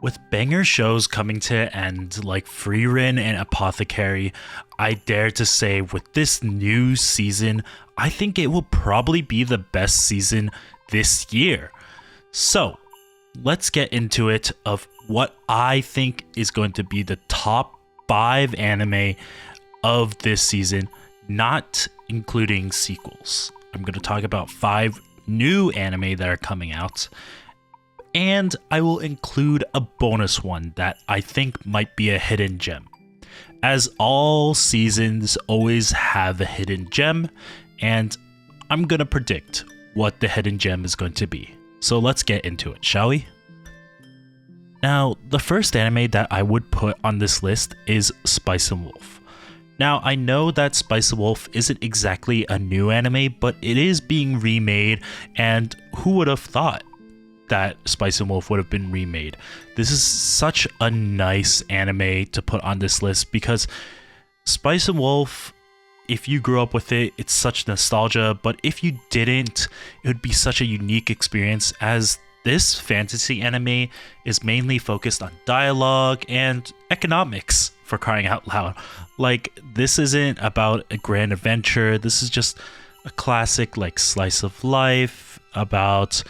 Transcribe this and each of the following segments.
With banger shows coming to an end like Freerin and Apothecary, I dare to say with this new season, I think it will probably be the best season this year. So, let's get into it of what I think is going to be the top 5 anime of this season, not including sequels. I'm going to talk about 5 new anime that are coming out. And I will include a bonus one that I think might be a hidden gem. As all seasons always have a hidden gem, and I'm gonna predict what the hidden gem is going to be. So let's get into it, shall we? Now, the first anime that I would put on this list is Spice and Wolf. Now, I know that Spice and Wolf isn't exactly a new anime, but it is being remade, and who would have thought that Spice and Wolf would have been remade? This is such a nice anime to put on this list because Spice and Wolf, if you grew up with it, it's such nostalgia, but if you didn't, it would be such a unique experience as this fantasy anime is mainly focused on dialogue and economics, for crying out loud. Like, this isn't about a grand adventure, this is just a classic like slice of life about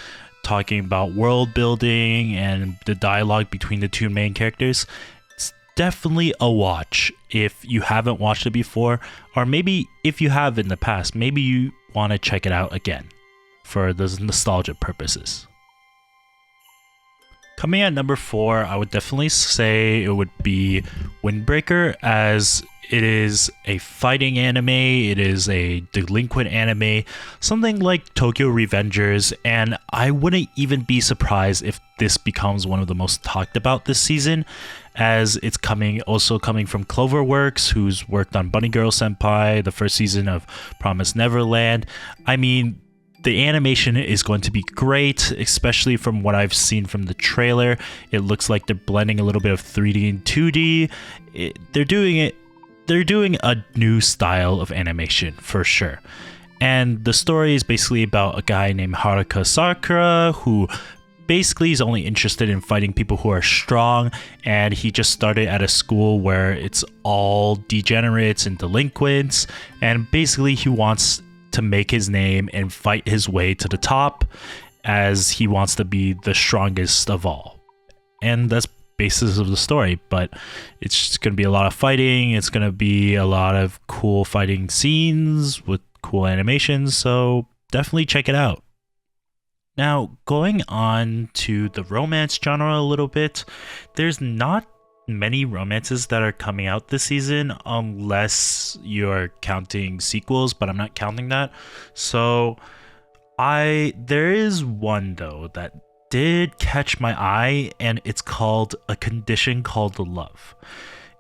talking about world building and the dialogue between the two main characters. It's definitely a watch if you haven't watched it before, or maybe if you have in the past, maybe you want to check it out again for those nostalgia purposes. Coming at number 4, I would definitely say it would be Windbreaker, as it is a fighting anime, it is a delinquent anime, something like Tokyo Revengers, and I wouldn't even be surprised if this becomes one of the most talked about this season, as it's coming from Cloverworks, who's worked on Bunny Girl Senpai, the first season of Promised Neverland. I mean, the animation is going to be great, especially from what I've seen from the trailer. It looks like they're blending a little bit of 3D and 2D. They're doing a new style of animation for sure. And the story is basically about a guy named Haruka Sakura who basically is only interested in fighting people who are strong, and he just started at a school where it's all degenerates and delinquents, and basically he wants to make his name and fight his way to the top, as he wants to be the strongest of all. And that's basis of the story, but it's going to be a lot of fighting, it's going to be a lot of cool fighting scenes with cool animations, so definitely check it out. Now, going on to the romance genre a little bit, there's not many romances that are coming out this season unless you're counting sequels, but I'm not counting that. So there is one though that did catch my eye, and it's called A Condition Called Love.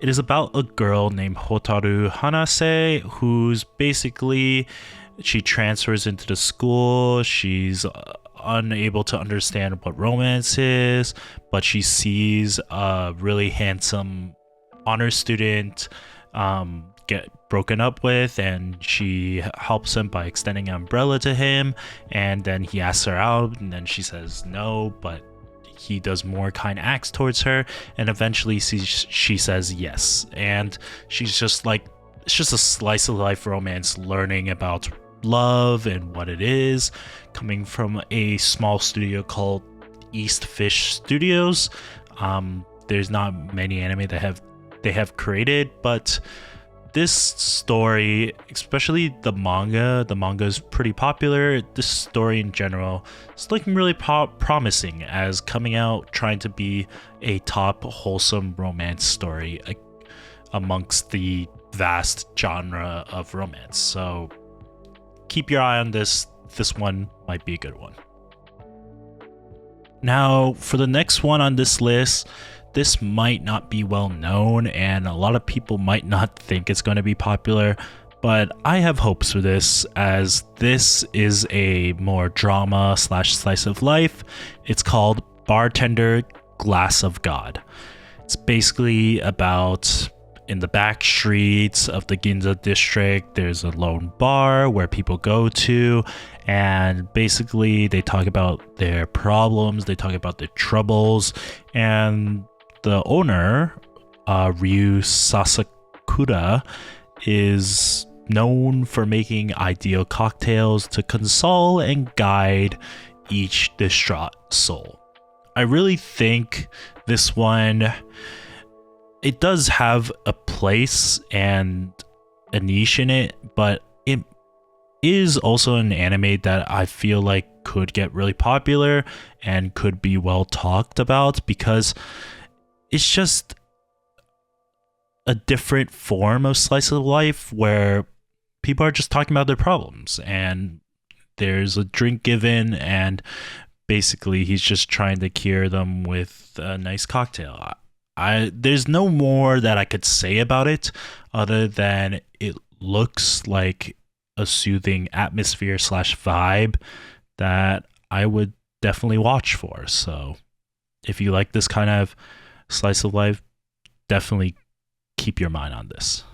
It is about a girl named Hotaru Hanase who's basically, she transfers into the school. She's unable to understand what romance is, but she sees a really handsome honor student get broken up with, and she helps him by extending an umbrella to him, and then he asks her out, and then she says no, but he does more kind acts towards her, and eventually she says yes. And she's just like, it's just a slice of life romance, learning about love and what it is, coming from a small studio called East Fish Studios. There's not many anime that they have created, but this story, especially the manga is pretty popular. This story in general is looking really promising as coming out, trying to be a top wholesome romance story amongst the vast genre of romance. So keep your eye on this. This one might be a good one. Now, for the next one on this list, this might not be well known, and a lot of people might not think it's going to be popular, but I have hopes for this, as this is a more drama / slice of life. It's called Bartender Glass of God. It's basically about in the back streets of the Ginza district, there's a lone bar where people go to, and basically they talk about their problems, they talk about their troubles, and the owner, Ryu Sasakura, is known for making ideal cocktails to console and guide each distraught soul. I really think this one, it does have a place and a niche in it, but it is also an anime that I feel like could get really popular and could be well talked about, because it's just a different form of slice of life where people are just talking about their problems, and there's a drink given, and basically he's just trying to cure them with a nice cocktail. There's no more that I could say about it other than it looks like a soothing atmosphere / vibe that I would definitely watch for. So if you like this kind of slice of life, definitely keep your mind on this.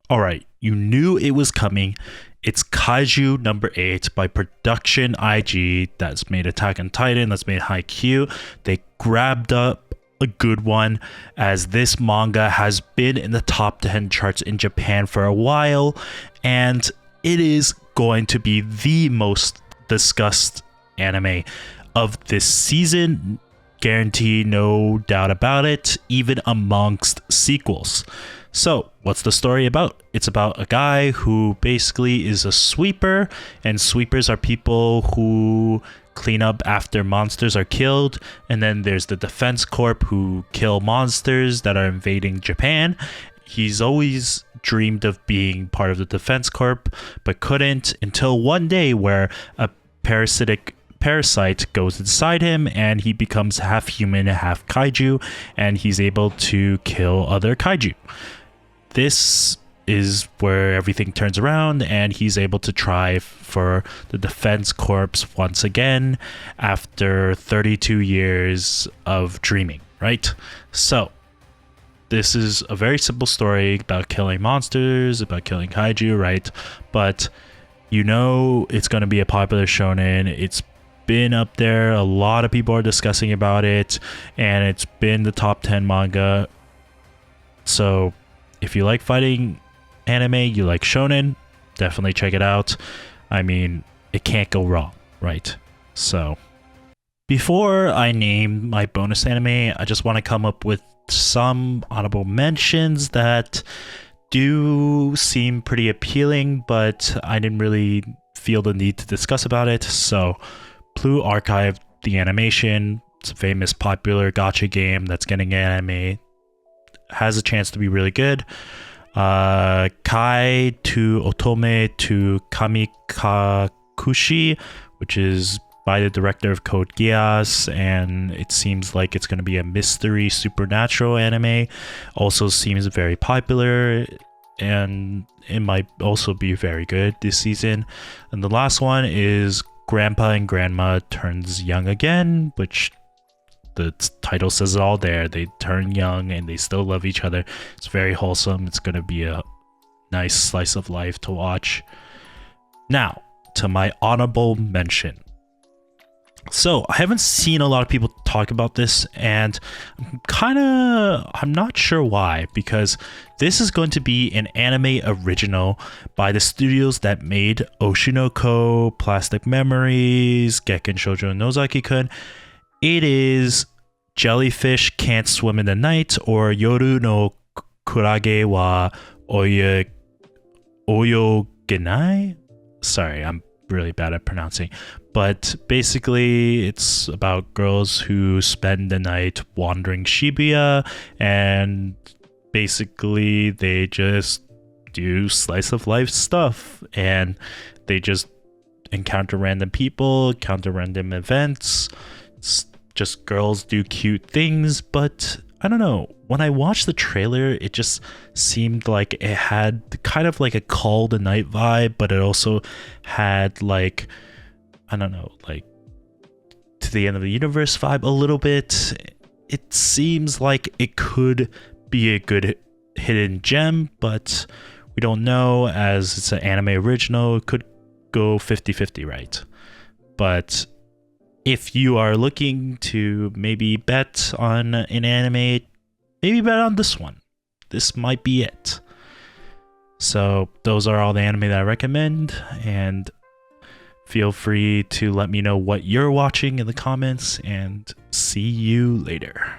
All right, you knew it was coming. It's Kaiju number 8 by Production IG, that's made Attack on Titan, that's made Haikyuu. They grabbed up a good one, as this manga has been in the top 10 charts in Japan for a while, and it is going to be the most discussed anime of this season. Guarantee, no doubt about it, even amongst sequels. So, what's the story about? It's about a guy who basically is a sweeper, and sweepers are people who clean up after monsters are killed, and then there's the defense corp who kill monsters that are invading Japan. He's always dreamed of being part of the defense corp, but couldn't until one day where a parasite goes inside him, and he becomes half human, half kaiju, and he's able to kill other kaiju. This is where everything turns around, and he's able to try for the defense corps once again after 32 years of dreaming, right? So this is a very simple story about killing monsters, about killing kaiju, right? But you know it's going to be a popular shonen. It's been up there, a lot of people are discussing about it, and it's been the top 10 manga. So if you like fighting anime, you like shonen, definitely check it out. I mean, it can't go wrong, right? So before I name my bonus anime, I just want to come up with some honorable mentions that do seem pretty appealing, but I didn't really feel the need to discuss about it. So Blue Archive, the animation, it's a famous popular gacha game that's getting anime, has a chance to be really good. Kai to Otome to Kamikakushi, which is by the director of Code Geass, and it seems like it's going to be a mystery supernatural anime. Also seems very popular, and it might also be very good this season. And the last one is Grandpa and Grandma Turns Young Again, which the title says it all there. They turn young and they still love each other. It's very wholesome. It's going to be a nice slice of life to watch. Now, to my honorable mention. So, I haven't seen a lot of people talk about this, and I'm not sure why, because this is going to be an anime original by the studios that made Oshinoko, Plastic Memories, Gekken Shoujo Nozaki-kun. It is Jellyfish Can't Swim in the Night, or Yoru no Kurage wa Oyogenai? Sorry, I'm really bad at pronouncing. But basically, it's about girls who spend the night wandering Shibuya, and basically they just do slice of life stuff, and they just encounter random people, encounter random events. It's just girls do cute things, but I don't know. When I watched the trailer, it just seemed like it had kind of like a Call the Night vibe, but it also had like, I don't know, like To the End of the Universe vibe a little bit. It seems like it could be a good hidden gem, but we don't know, as it's an anime original. It could go 50-50, right? But if you are looking to maybe bet on an anime, maybe bet on this one. This might be it. So those are all the anime that I recommend, and feel free to let me know what you're watching in the comments, and see you later.